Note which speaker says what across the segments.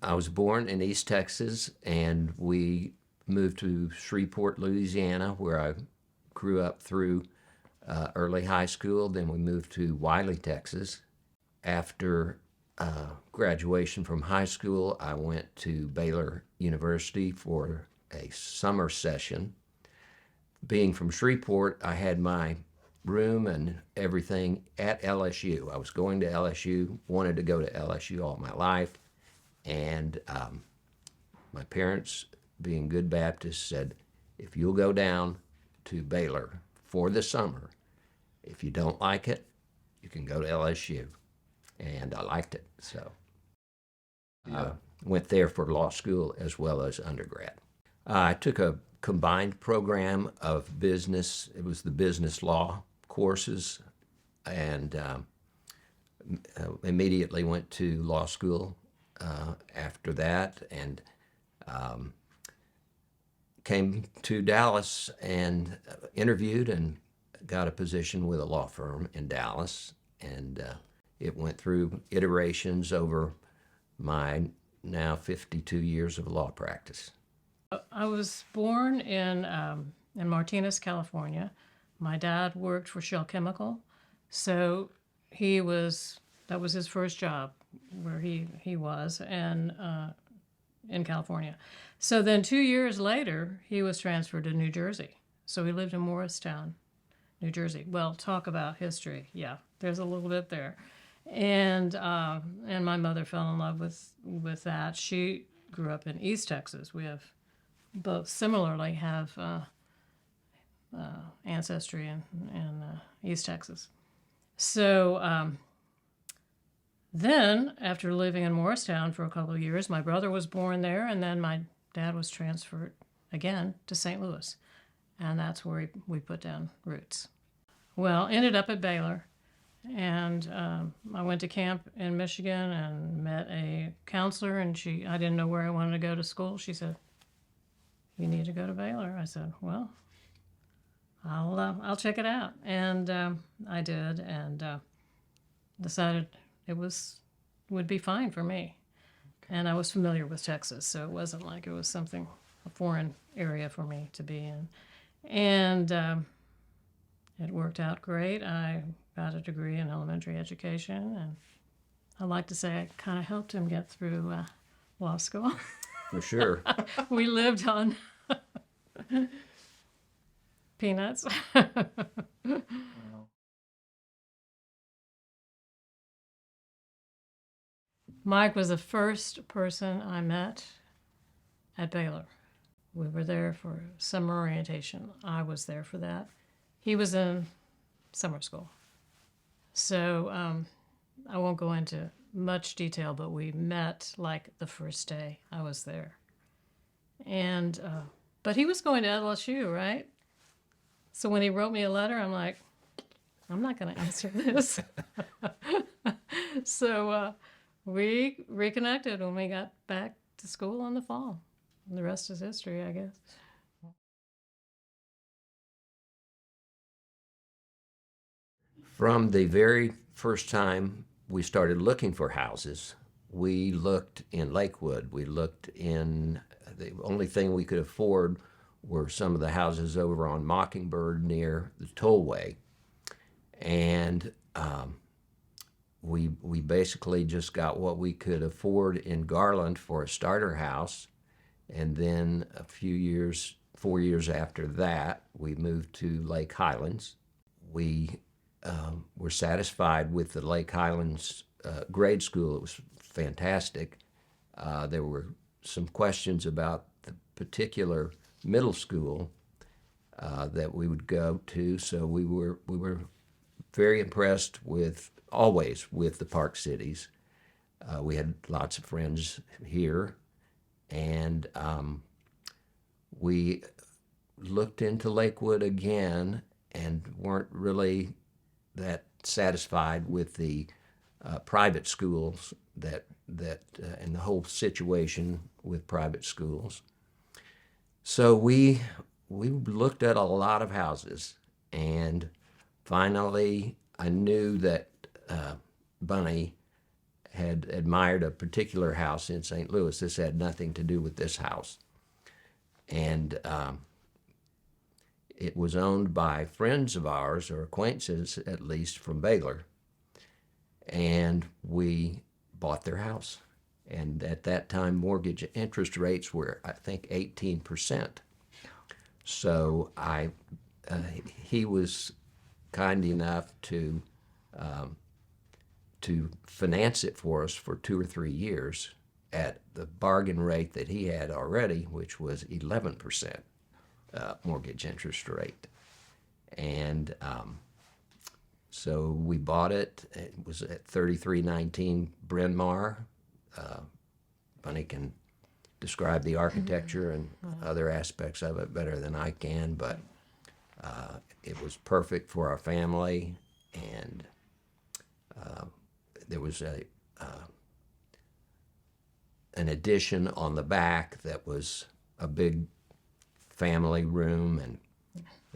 Speaker 1: I was born in East Texas, and we moved to Shreveport, Louisiana, where I grew up through early high school. Then we moved to Wiley, Texas. After graduation from high school, I went to Baylor University for a summer session. Being from Shreveport, I had my room and everything at LSU. I was going to LSU, wanted to go to LSU all my life, and my parents, being good Baptists, said, if you'll go down to Baylor for the summer, if you don't like it, you can go to LSU. And I liked it, so I went there for law school as well as undergrad. I took a combined program of business. It was the business law courses, and immediately went to law school after that, and came to Dallas and interviewed and got a position with a law firm in Dallas, and it went through iterations over my now 52 years of law practice.
Speaker 2: I was born in Martinez, California. My dad worked for Shell Chemical, so that was his first job where he was, and in California. So then 2 years later, he was transferred to New Jersey. So he lived in Morristown, New Jersey. Well, talk about history. Yeah, there's a little bit there. And my mother fell in love with that. She grew up in East Texas. We have both similarly have ancestry in East Texas. So then, after living in Morristown for a couple of years, my brother was born there, and then my dad was transferred again to St. Louis, and that's where we put down roots. Well, ended up at Baylor, and I went to camp in Michigan and met a counselor, and I didn't know where I wanted to go to school. She said, "You need to go to Baylor." I said, "Well, I'll check it out," and I did, and decided it would be fine for me. Okay. And I was familiar with Texas, so it wasn't like it was a foreign area for me to be in. And it worked out great. I got a degree in elementary education, and I like to say I kind of helped him get through law school.
Speaker 1: For sure.
Speaker 2: We lived on peanuts. Mike was the first person I met at Baylor. We were there for summer orientation. I was there for that. He was in summer school. So I won't go into much detail, but we met like the first day I was there. And but he was going to LSU, right? So when he wrote me a letter, I'm like, I'm not going to answer this. So we reconnected when we got back to school in the fall. And the rest is history, I guess.
Speaker 1: From the very first time we started looking for houses, we looked in Lakewood. We looked in, the only thing we could afford were some of the houses over on Mockingbird near the tollway. And we basically just got what we could afford in Garland for a starter house. And then 4 years after that, we moved to Lake Highlands. We were satisfied with the Lake Highlands grade school. It was fantastic. There were some questions about the particular middle school that we would go to, so we were very impressed always with the Park Cities. We had lots of friends here, and we looked into Lakewood again and weren't really that satisfied with the private schools and the whole situation with private schools. So we looked at a lot of houses, and finally I knew that Bunny had admired a particular house in St. Louis. This had nothing to do with this house. And it was owned by friends of ours, or acquaintances at least, from Baylor. And we bought their house. And at that time, mortgage interest rates were, I think, 18%. So he was kind enough to finance it for us for 2 or 3 years at the bargain rate that he had already, which was 11% mortgage interest rate. And so we bought it. It was at 3319 Bryn Mawr. Bunny can describe the architecture and other aspects of it better than I can, but it was perfect for our family, and there was an addition on the back that was a big family room, and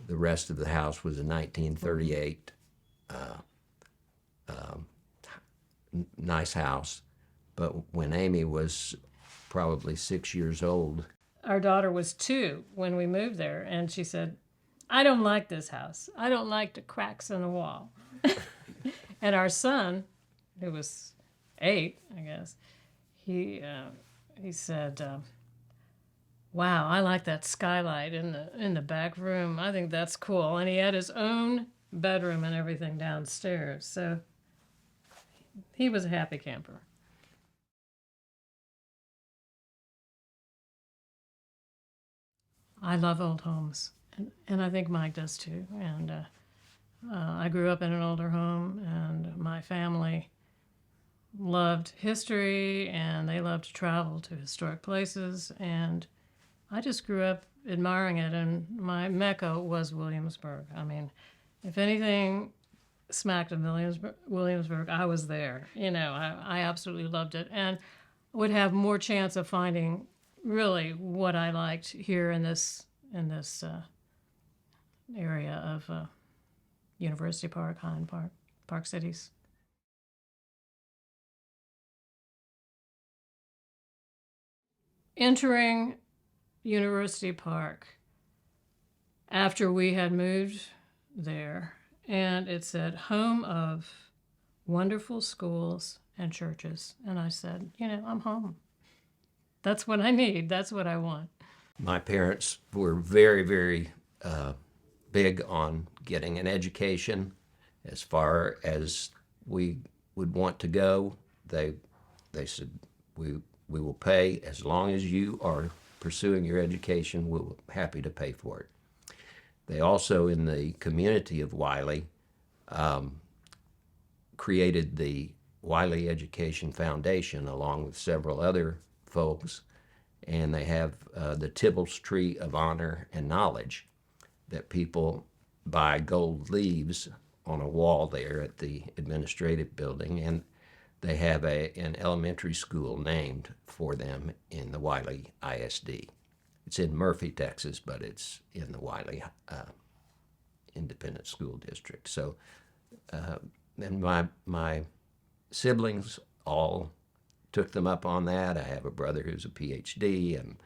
Speaker 1: the rest of the house was a 1938 nice house. But when Amy was probably 6 years old,
Speaker 2: Our daughter was 2 when we moved there, and she said, "I don't like this house. I don't like the cracks in the wall." And our son, who was 8, I guess, he said, "Wow, I like that skylight in the back room. I think that's cool." And he had his own bedroom and everything downstairs, so he was a happy camper. I love old homes, and I think Mike does too. And I grew up in an older home, and my family loved history, and they loved to travel to historic places, and I just grew up admiring it, and my mecca was Williamsburg. I mean, if anything smacked of Williamsburg, I was there. I absolutely loved it, and would have more chance of finding really what I liked here in this area of University Park, Highland Park, Park Cities. Entering University Park after we had moved there, and it said home of wonderful schools and churches, and I said, I'm home. That's what I need. That's what I want.
Speaker 1: my parents were very, very big on getting an education. As far as we would want to go, they said, we will pay as long as you are pursuing your education. We're happy to pay for it. They also, in the community of Wiley, created the Wiley Education Foundation along with several other folks, and they have the Tibbals Tree of Honor and Knowledge that people buy gold leaves on a wall there at the administrative building, and they have an elementary school named for them in the Wiley ISD. It's in Murphy, Texas, but it's in the Wiley Independent School District. So, and my siblings all took them up on that. I have a brother who's a PhD, and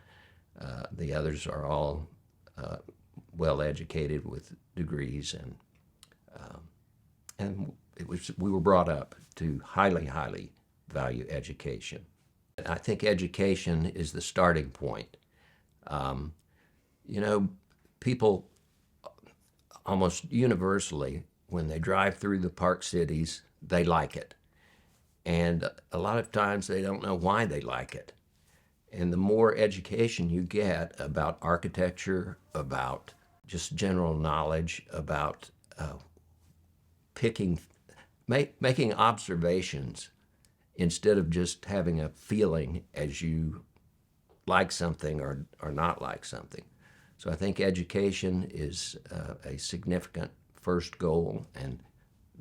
Speaker 1: the others are all well educated with degrees, and we were brought up to highly value education. I think education is the starting point. People almost universally, when they drive through the park cities, they like it. And a lot of times they don't know why they like it. And the more education you get about architecture, about just general knowledge, about making observations instead of just having a feeling as you like something or not like something. So I think education is a significant first goal, and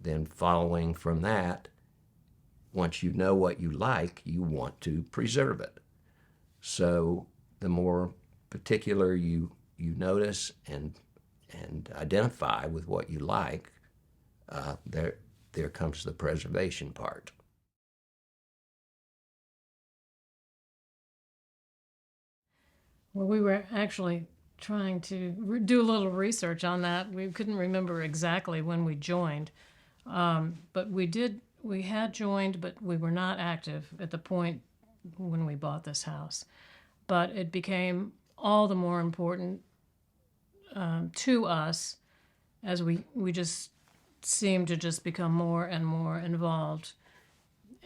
Speaker 1: then following from that, once you know what you like, you want to preserve it. So the more particular you notice and identify with what you like, there comes the preservation part.
Speaker 2: Well, we were actually trying to do a little research on that. We couldn't remember exactly when we joined, but we did. We had joined, but we were not active at the point when we bought this house. But it became all the more important to us as we just seemed to just become more and more involved,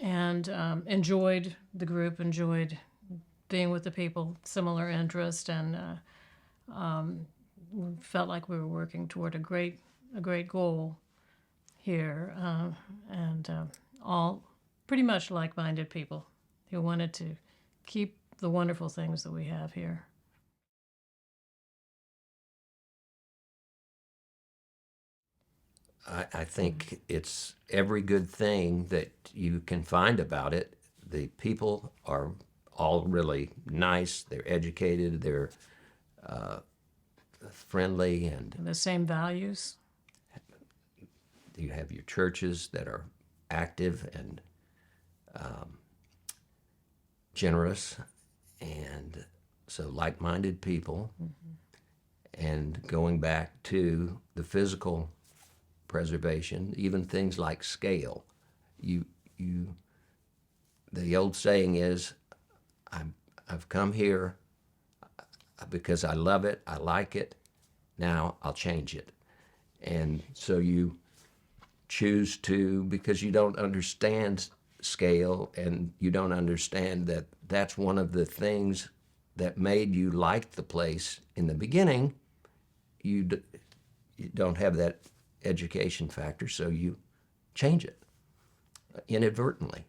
Speaker 2: and enjoyed the group, enjoyed being with the people, similar interest, and we felt like we were working toward a great goal here, and all pretty much like-minded people who wanted to keep the wonderful things that we have here.
Speaker 1: I think it's every good thing that you can find about it. The people are all really nice. They're educated. They're friendly, and
Speaker 2: The same values.
Speaker 1: you have your churches that are active and generous, and so like-minded people. And going back to the physical preservation, even things like scale. You the old saying is, I've come here because I love it, I like it, now I'll change it. And so you choose to, because you don't understand scale and you don't understand that that's one of the things that made you like the place in the beginning, you don't have that education factor, so you change it inadvertently.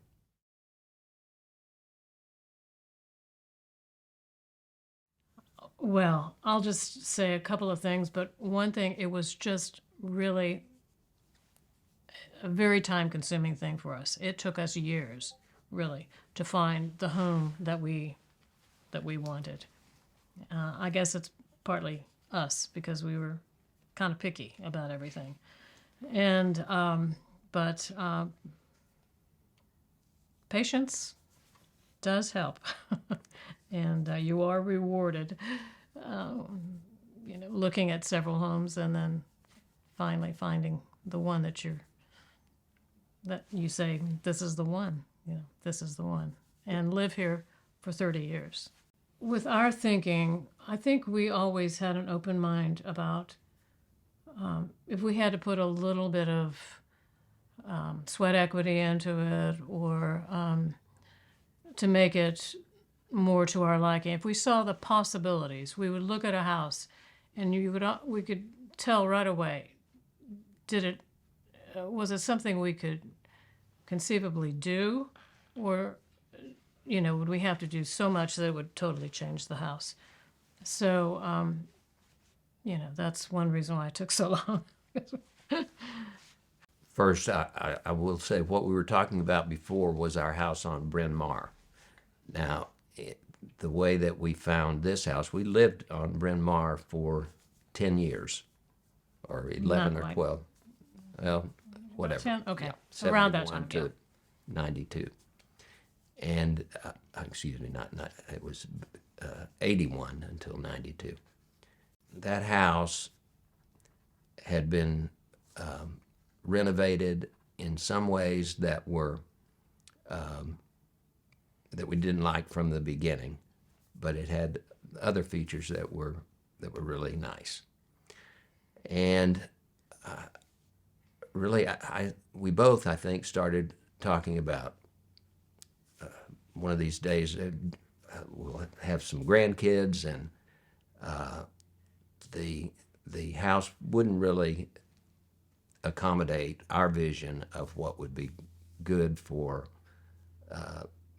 Speaker 2: Well, I'll just say a couple of things, but one thing, it was just really a very time-consuming thing for us. It took us years, really, to find the home that we wanted. I guess it's partly us because we were kind of picky about everything, and but patience does help, and you are rewarded. Looking at several homes and then finally finding the one that you say, this is the one. This is the one, and live here for 30 years. With our thinking, I think we always had an open mind about if we had to put a little bit of sweat equity into it, or to make it more to our liking. If we saw the possibilities, we would look at a house, and we could tell right away, was it something we could conceivably do, or would we have to do so much that it would totally change the house? So that's one reason why it took so long.
Speaker 1: First, I will say what we were talking about before was our house on Bryn Mawr. Now, the way that we found this house, we lived on Bryn Mawr for 10 years, or 11
Speaker 2: Not
Speaker 1: or
Speaker 2: quite.
Speaker 1: 12. Well, whatever.
Speaker 2: 10? Okay.
Speaker 1: Yeah,
Speaker 2: Around that
Speaker 1: 71
Speaker 2: time,
Speaker 1: to 92. And, excuse me, not it was 81 until 92. That house had been renovated in some ways that were that we didn't like from the beginning, but it had other features that were really nice. And really, we both, I think, started talking about one of these days we'll have some grandkids, and the house wouldn't really accommodate our vision of what would be good for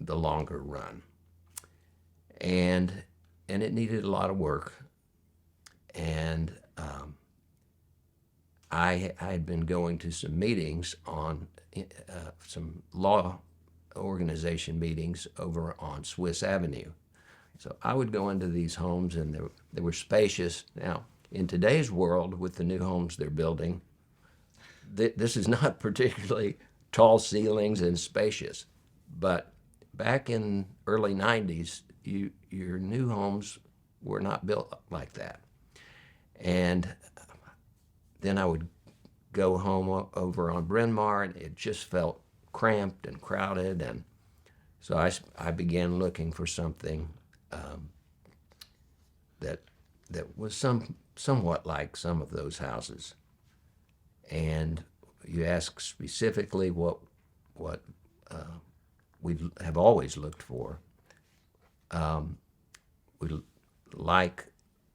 Speaker 1: the longer run, and it needed a lot of work. And I had been going to some meetings on some law organization meetings over on Swiss Avenue. So I would go into these homes, and they were spacious. Now, in today's world, with the new homes they're building, this is not particularly tall ceilings and spacious. But back in early 90s, your new homes were not built like that. And then I would go home over on Bryn Mawr, and it just felt cramped and crowded. And so I began looking for something that was somewhat like some of those houses. And you ask specifically what we have always looked for. We like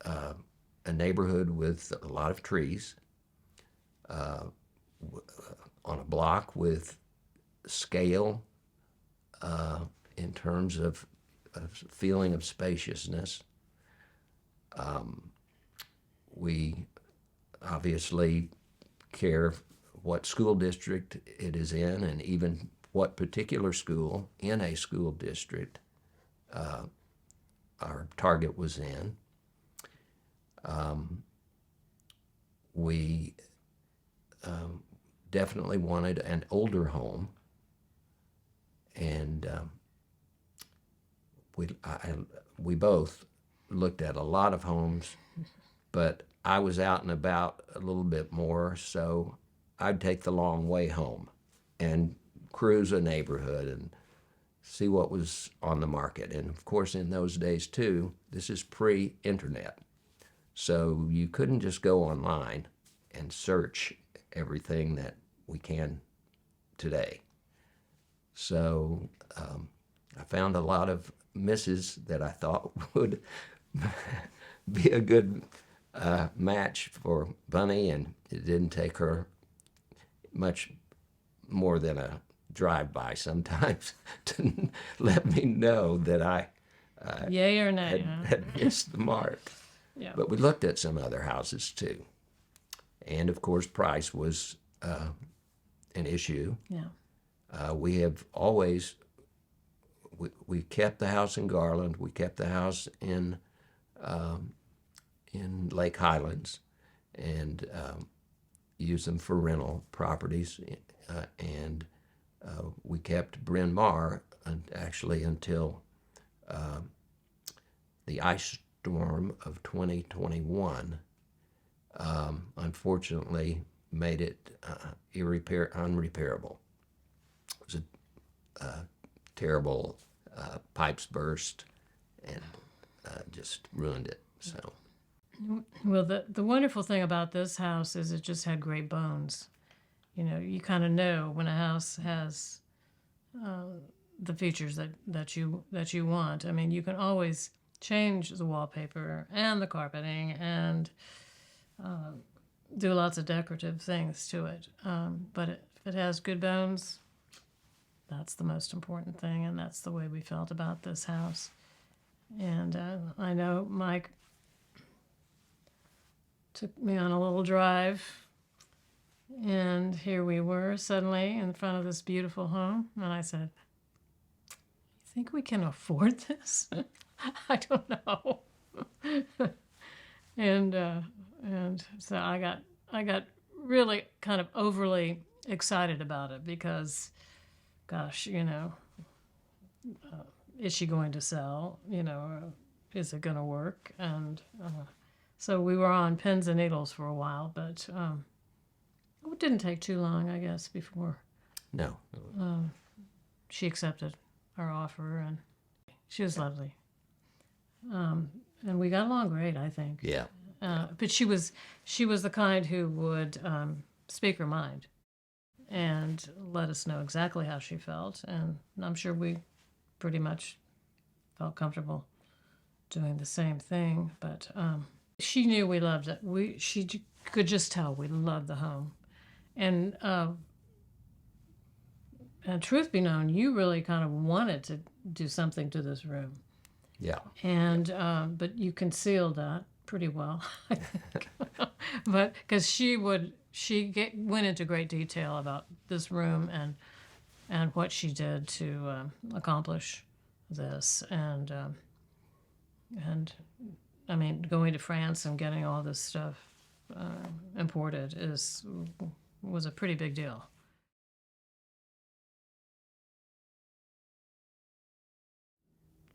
Speaker 1: a neighborhood with a lot of trees, on a block with scale in terms of feeling of spaciousness. We obviously care what school district it is in, and even what particular school in a school district our target was in. We definitely wanted an older home, and we both looked at a lot of homes, but I was out and about a little bit more, so I'd take the long way home and cruise a neighborhood and see what was on the market. And of course, in those days too, this is pre-internet, so you couldn't just go online and search everything that we can today. So I found a lot of misses that I thought would be a good match for Bunny, and it didn't take her much more than a drive-by sometimes to let me know that I
Speaker 2: Yay or nay? Huh?
Speaker 1: had missed the mark.
Speaker 2: Yeah.
Speaker 1: But we looked at some other houses too. And of course, price was an issue.
Speaker 2: Yeah.
Speaker 1: We have always, we kept the house in Garland, we kept the house in Lake Highlands, and used them for rental properties, and we kept Bryn Mawr actually until the ice storm of 2021 unfortunately made it unrepairable. It was a terrible pipes burst and just ruined it. So.
Speaker 2: Well, the wonderful thing about this house is it just had great bones. You know, you kind of know when a house has the features that you want. I mean, you can always change the wallpaper and the carpeting and do lots of decorative things to it. But if it has good bones, that's the most important thing, and that's the way we felt about this house. And I know Mike took me on a little drive, and here we were suddenly in front of this beautiful home, and I said, "You think we can afford this?" I don't know. and so I got really kind of overly excited about it because, gosh, you know, is she going to sell? You know, is it going to work? And so we were on pins and needles for a while, but it didn't take too long, I guess, before
Speaker 1: No.
Speaker 2: she accepted our offer, and she was lovely. And we got along great, I think.
Speaker 1: Yeah.
Speaker 2: But she was the kind who would speak her mind and let us know exactly how she felt, and I'm sure we pretty much felt comfortable doing the same thing. But she knew we loved it. She could just tell we loved the home, and truth be known, you really kind of wanted to do something to this room.
Speaker 1: Yeah.
Speaker 2: And but you concealed that pretty well, I think. But because she went into great detail about this room and what she did to accomplish this, and I mean, going to France and getting all this stuff imported was a pretty big deal.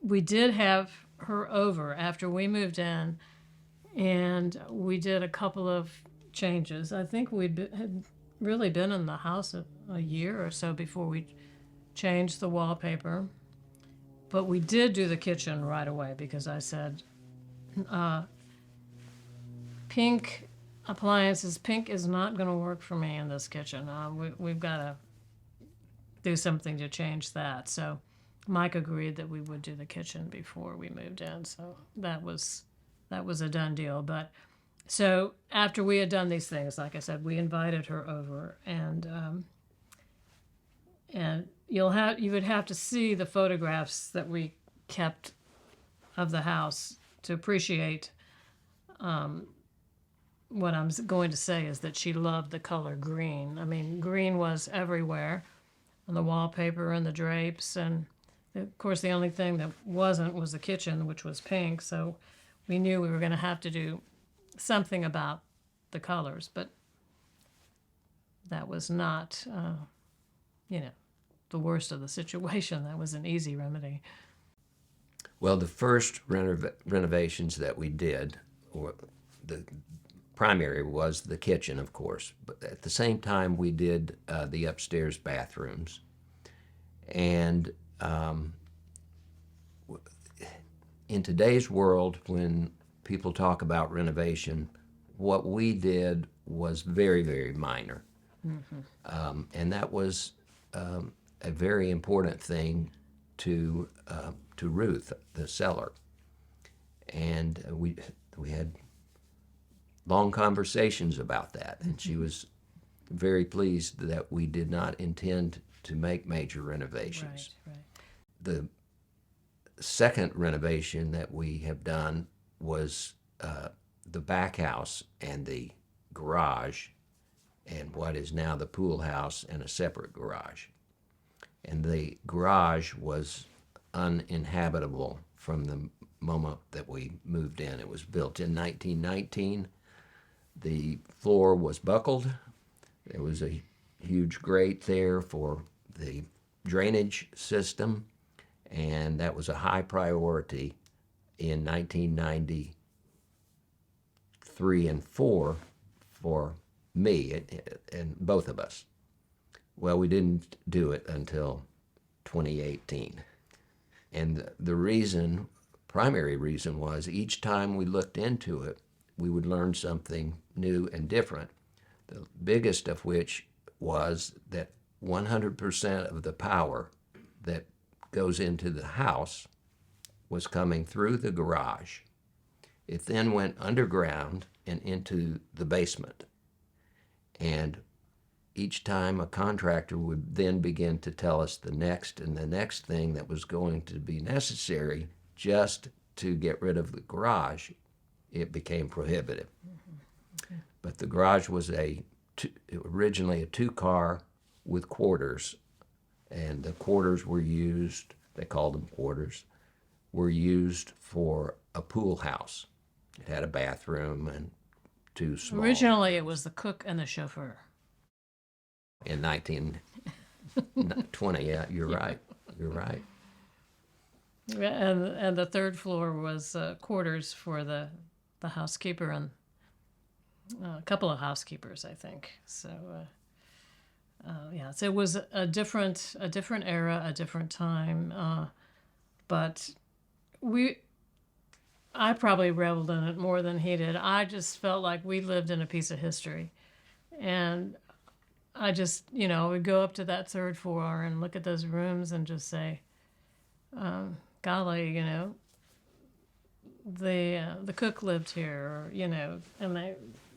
Speaker 2: We did have her over after we moved in, and we did a couple of changes. I think had really been in the house a year or so before we changed the wallpaper. But we did do the kitchen right away because I said, pink appliances, pink is not going to work for me in this kitchen. We've got to do something to change that. So Mike agreed that we would do the kitchen before we moved in. So that was a done deal. But so after we had done these things, like I said, we invited her over, and you would have to see the photographs that we kept of the house to appreciate. What I'm going to say is that she loved the color green. I mean, green was everywhere on the wallpaper and the drapes, and of course the only thing that wasn't was the kitchen, which was pink. So we knew we were going to have to do something about the colors, but that was not, the worst of the situation. That was an easy remedy.
Speaker 1: Well, the first renovations that we did, or the primary was the kitchen, of course, but at the same time we did the upstairs bathrooms. And in today's world, when people talk about renovation, what we did was very, very minor. And that was a very important thing to Ruth, the seller. And we had long conversations about that, and she was very pleased that we did not intend to make major renovations.
Speaker 2: Right.
Speaker 1: The second renovation that we have done was the back house and the garage, and what is now the pool house and a separate garage. And the garage was uninhabitable from the moment that we moved in. It was built in 1919. The floor was buckled. There was a huge grate there for the drainage system, and that was a high priority in 1993 and 4 for me and both of us. Well, we didn't do it until 2018. And the primary reason was each time we looked into it, we would learn something new and different. The biggest of which was that 100% of the power that goes into the house was coming through the garage. It then went underground and into the basement. And each time a contractor would then begin to tell us the next and the next thing that was going to be necessary just to get rid of the garage, it became prohibitive. Okay. But the garage was originally a 2-car with quarters, and the quarters were used, they called them quarters, were used for a pool house. It had a bathroom and 2 small.
Speaker 2: Originally it was the cook and the chauffeur.
Speaker 1: In 1920, yeah, you're right. You're right.
Speaker 2: And the third floor was quarters for the housekeeper and a couple of housekeepers, I think. So, so it was a different era, a different time. But I probably reveled in it more than he did. I just felt like we lived in a piece of history, and I just, would go up to that third floor and look at those rooms and just say, golly, the cook lived here,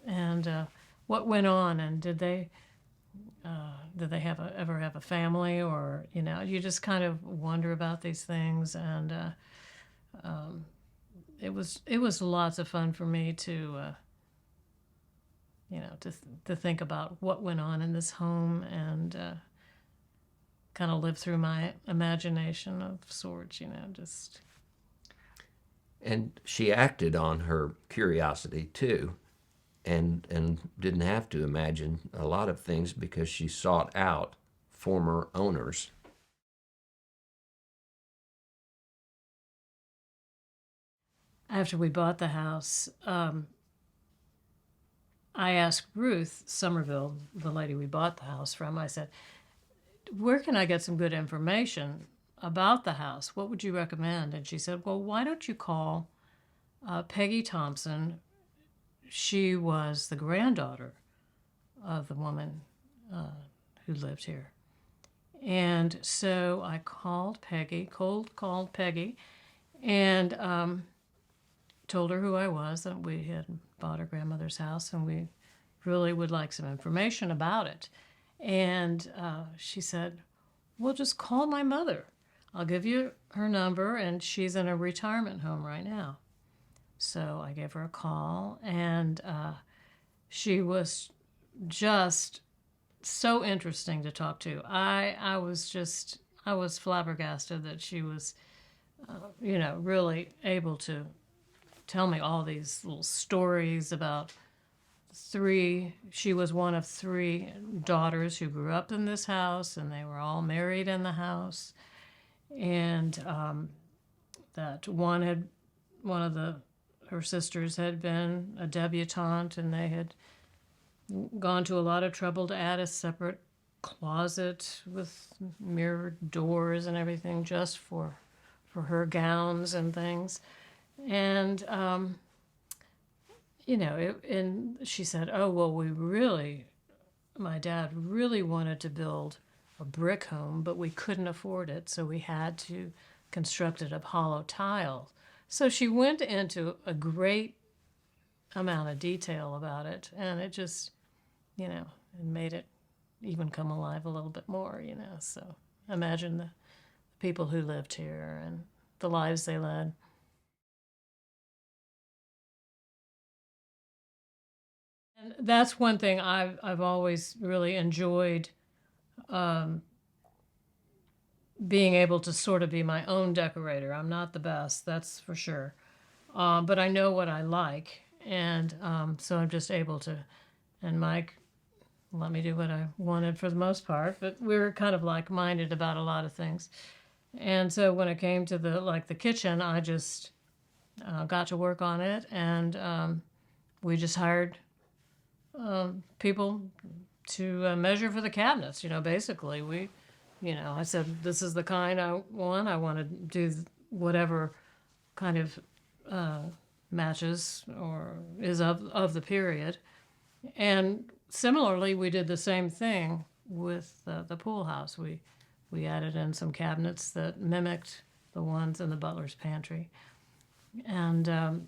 Speaker 2: and what went on, and did they ever have a family, or you just kind of wonder about these things, and it was lots of fun for me to to think about what went on in this home, and kind of live through my imagination of sorts, just.
Speaker 1: And she acted on her curiosity too, and didn't have to imagine a lot of things because she sought out former owners
Speaker 2: after we bought the house, I asked Ruth Somerville, the lady we bought the house from, I said, where can I get some good information about the house? What would you recommend? And she said, well, why don't you call Peggy Thompson? She was the granddaughter of the woman who lived here. And so I called Peggy, cold called Peggy, and told her who I was, that we had bought her grandmother's house, and we really would like some information about it. And she said, well, just call my mother. I'll give you her number, and she's in a retirement home right now. So I gave her a call, and she was just so interesting to talk to. I was flabbergasted that she was, really able to tell me all these little stories about she was one of 3 daughters who grew up in this house, and they were all married in the house. And that her sisters had been a debutante, and they had gone to a lot of trouble to add a separate closet with mirrored doors and everything just for her gowns and things. And and she said, oh, well, my dad really wanted to build a brick home, but we couldn't afford it, so we had to construct it of hollow tile. So she went into a great amount of detail about it, and it just, it made it even come alive a little bit more, So imagine the people who lived here and the lives they led. And that's one thing I've always really enjoyed, being able to sort of be my own decorator. I'm not the best, that's for sure, but I know what I like, and so I'm just able to. And Mike let me do what I wanted for the most part, but we were kind of like-minded about a lot of things. And so when it came to the kitchen, I just got to work on it, and we just hired people to measure for the cabinets. Basically I said, this is the kind I want. I want to do whatever kind of matches or is of the period. And similarly, we did the same thing with the pool house. We added in some cabinets that mimicked the ones in the butler's pantry. And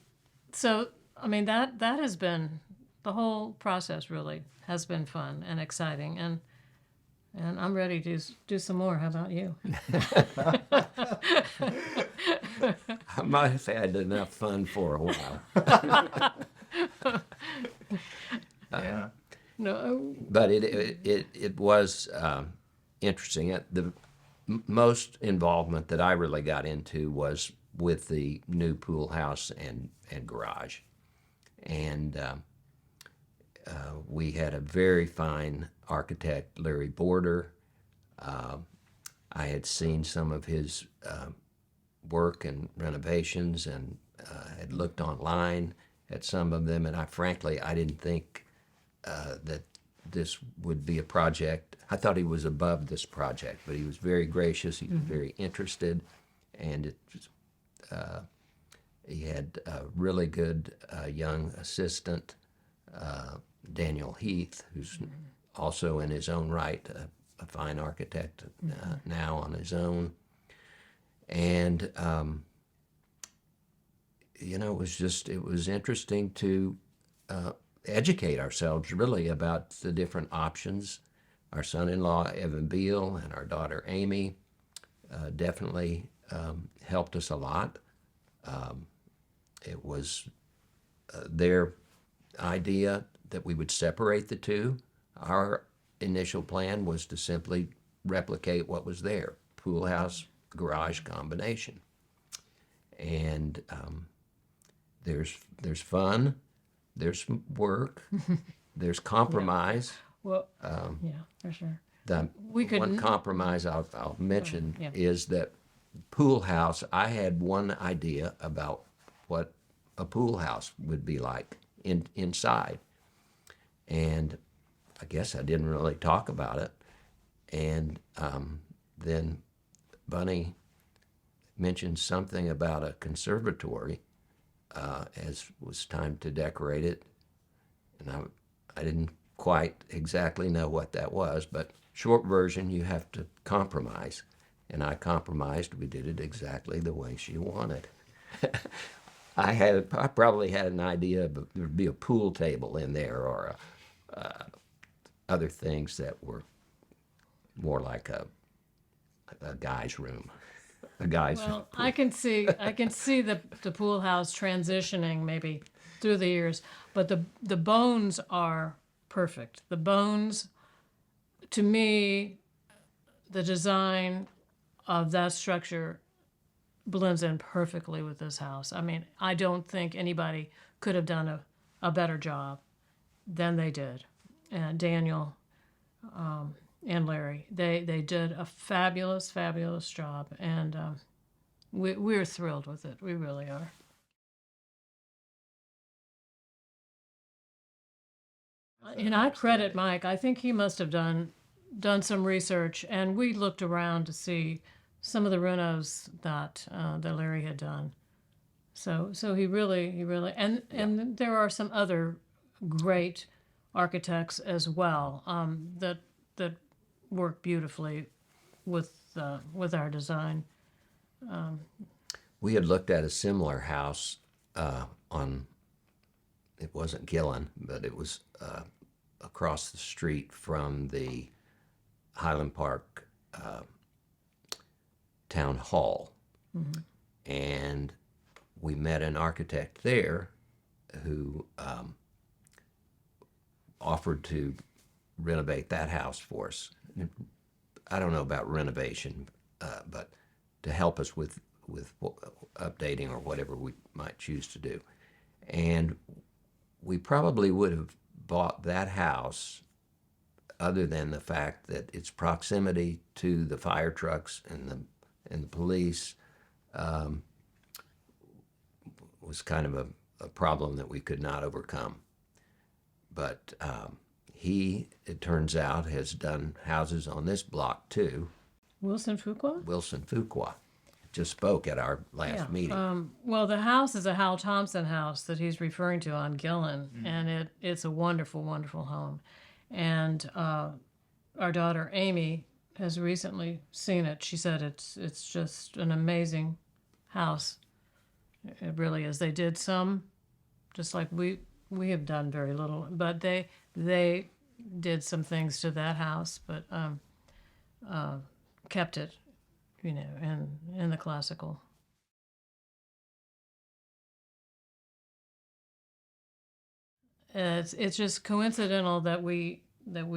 Speaker 2: so, that has been, the whole process really has been fun and exciting. And I'm ready to do some more. How about you?
Speaker 1: I might have had enough fun for a while.
Speaker 3: Yeah.
Speaker 2: No.
Speaker 1: But it was interesting. The most involvement that I really got into was with the new pool house and garage. And we had a very fine architect, Larry Border. I had seen some of his work and renovations, and had looked online at some of them, and I didn't think that this would be a project. I thought he was above this project, but he was very gracious. He was very interested, and he had a really good young assistant, Daniel Heath, who's also in his own right a fine architect now on his own. And it was interesting to educate ourselves really about the different options. Our son-in-law Evan Beal and our daughter Amy definitely helped us a lot. It was their idea that we would separate the two. Our initial plan was to simply replicate what was there, pool house, garage combination. And there's fun, there's work, there's compromise.
Speaker 2: Well, yeah, for sure.
Speaker 1: The
Speaker 2: We could
Speaker 1: one compromise I'll mention
Speaker 2: yeah.
Speaker 1: is that pool house, I had one idea about what a pool house would be like inside. And I guess I didn't really talk about it. And then Bunny mentioned something about a conservatory as was time to decorate it. And I didn't quite exactly know what that was, but short version, you have to compromise. And I compromised. We did it exactly the way she wanted. I probably had an idea of there'd be a pool table in there or other things that were more like a guy's room, a guy's.
Speaker 2: Well, I can see the pool house transitioning maybe through the years, but the bones are perfect. The bones, to me, the design of that structure blends in perfectly with this house. I mean, I don't think anybody could have done a better job than they did. And Daniel and Larry, they did a fabulous, fabulous job, and we're thrilled with it. We really are. And I credit Mike. I think he must have done some research, and we looked around to see some of the renos that Larry had done. So he really and there are some other great architects as well that work beautifully with our design.
Speaker 1: We had looked at a similar house it wasn't Gillen, but it was across the street from the Highland Park Town Hall. Mm-hmm. And we met an architect there who offered to renovate that house for us. I don't know about renovation, but to help us with updating or whatever we might choose to do. And we probably would have bought that house other than the fact that its proximity to the fire trucks and the police was kind of a problem that we could not overcome. But he, it turns out, has done houses on this block too.
Speaker 2: Wilson
Speaker 1: Fuqua just spoke at our last meeting.
Speaker 2: Well, the house is a Hal Thompson house that he's referring to on Gillen, and it's a wonderful, wonderful home. And our daughter Amy has recently seen it. She said it's just an amazing house. It really is. They did some, just like we have done very little, but they did some things to that house, but kept it, in the classical. It's just coincidental that we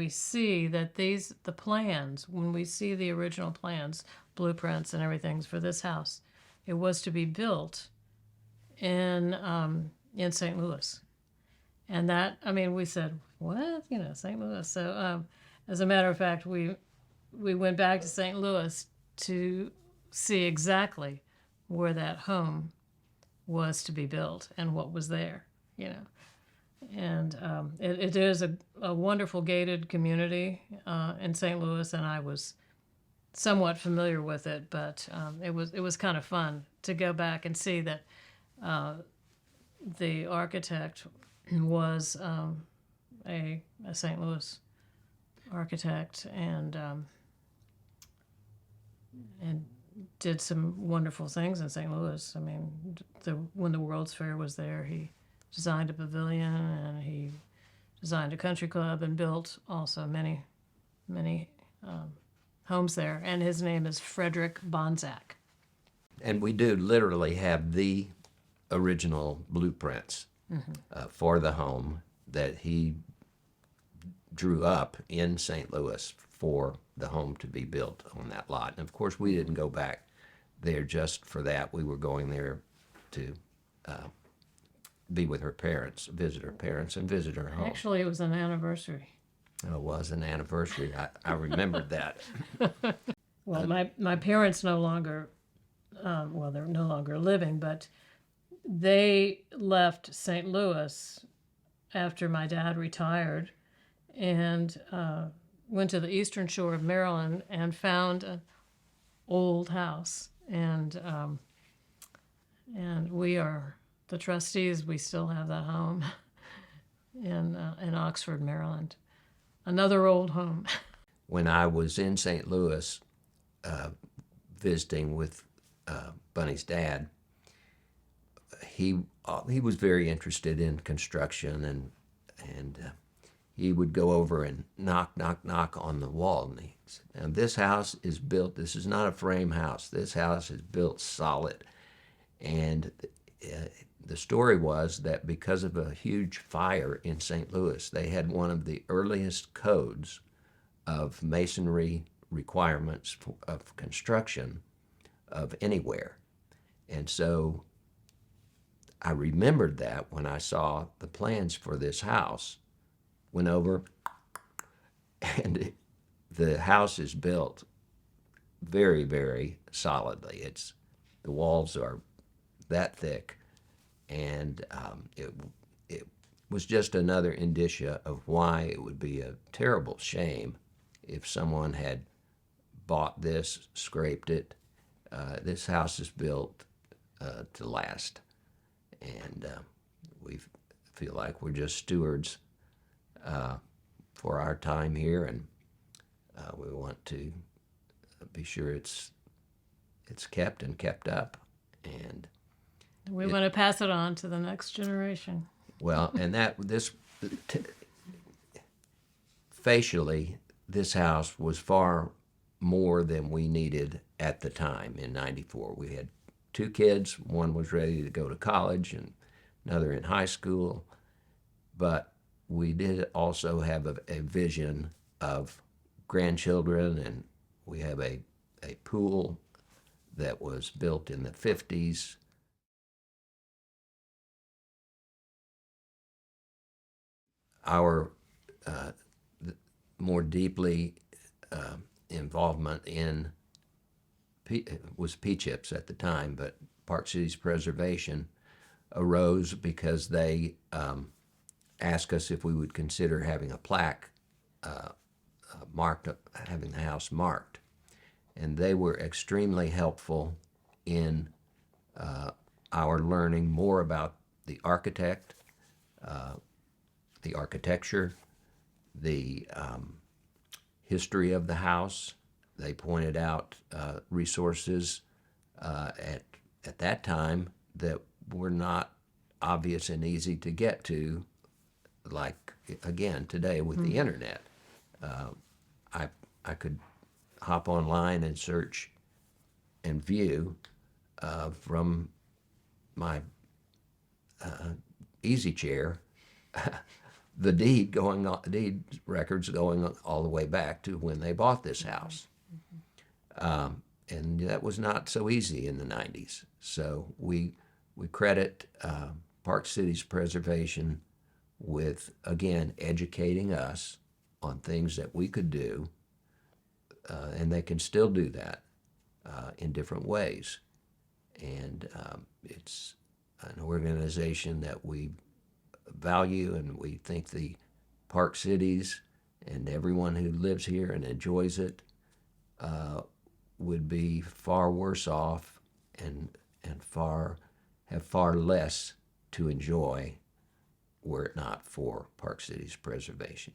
Speaker 2: see that the plans, when we see the original plans, blueprints and everything for this house, it was to be built in St. Louis. And that, we said, what? St. Louis. So as a matter of fact, we went back to St. Louis to see exactly where that home was to be built and what was there, And it is a wonderful gated community in St. Louis, and I was somewhat familiar with it, but it was kind of fun to go back and see that the architect was a St. Louis architect and did some wonderful things in St. Louis. When the World's Fair was there, he designed a pavilion and he designed a country club and built also many homes there. And his name is Frederick Bonzak.
Speaker 1: And we do literally have the original blueprints for the home that he drew up in St. Louis for the home to be built on that lot. And of course, we didn't go back there just for that. We were going there to be with her parents, visit her parents, and visit her home.
Speaker 2: Actually, it was an anniversary.
Speaker 1: Oh, it was an anniversary. I remembered that.
Speaker 2: Well, my parents no longer, they're no longer living, but they left St. Louis after my dad retired and went to the eastern shore of Maryland and found an old house. And we are the trustees. We still have that home in Oxford, Maryland. Another old home.
Speaker 1: When I was in St. Louis visiting with Bunny's dad, he was very interested in construction, and he would go over and knock, knock, knock on the wall. And he said, "Now this house is built. This is not a frame house. This house is built solid." And the story was that because of a huge fire in St. Louis, they had one of the earliest codes of masonry requirements of construction of anywhere. And so I remembered that when I saw the plans for this house, went over, and the house is built very, very solidly. The walls are that thick, and it was just another indicia of why it would be a terrible shame if someone had bought this, scraped it. This house is built to last, and we feel like we're just stewards for our time here, and we want to be sure it's kept and kept up, and
Speaker 2: We want to pass it on to the next generation.
Speaker 1: well, and facially, this house was far more than we needed at the time in '94. We had 2 kids. One was ready to go to college and another in high school. But we did also have a vision of grandchildren, and we have a pool that was built in the 50s. Our more deeply involvement in was P-CHIPS at the time, but Park Cities Preservation arose because they asked us if we would consider having a plaque marked, having the house marked. And they were extremely helpful in our learning more about the architect, the architecture, the history of the house. They pointed out resources at that time that were not obvious and easy to get to, like, again, today with the internet. I could hop online and search and view from my easy chair the deed records going all the way back to when they bought this house. And that was not so easy in the 90s. So we credit Park Cities Preservation with, again, educating us on things that we could do, and they can still do that in different ways. And it's an organization that we value, and we think the Park Cities and everyone who lives here and enjoys it would be far worse off and have far less to enjoy were it not for Park Cities Preservation.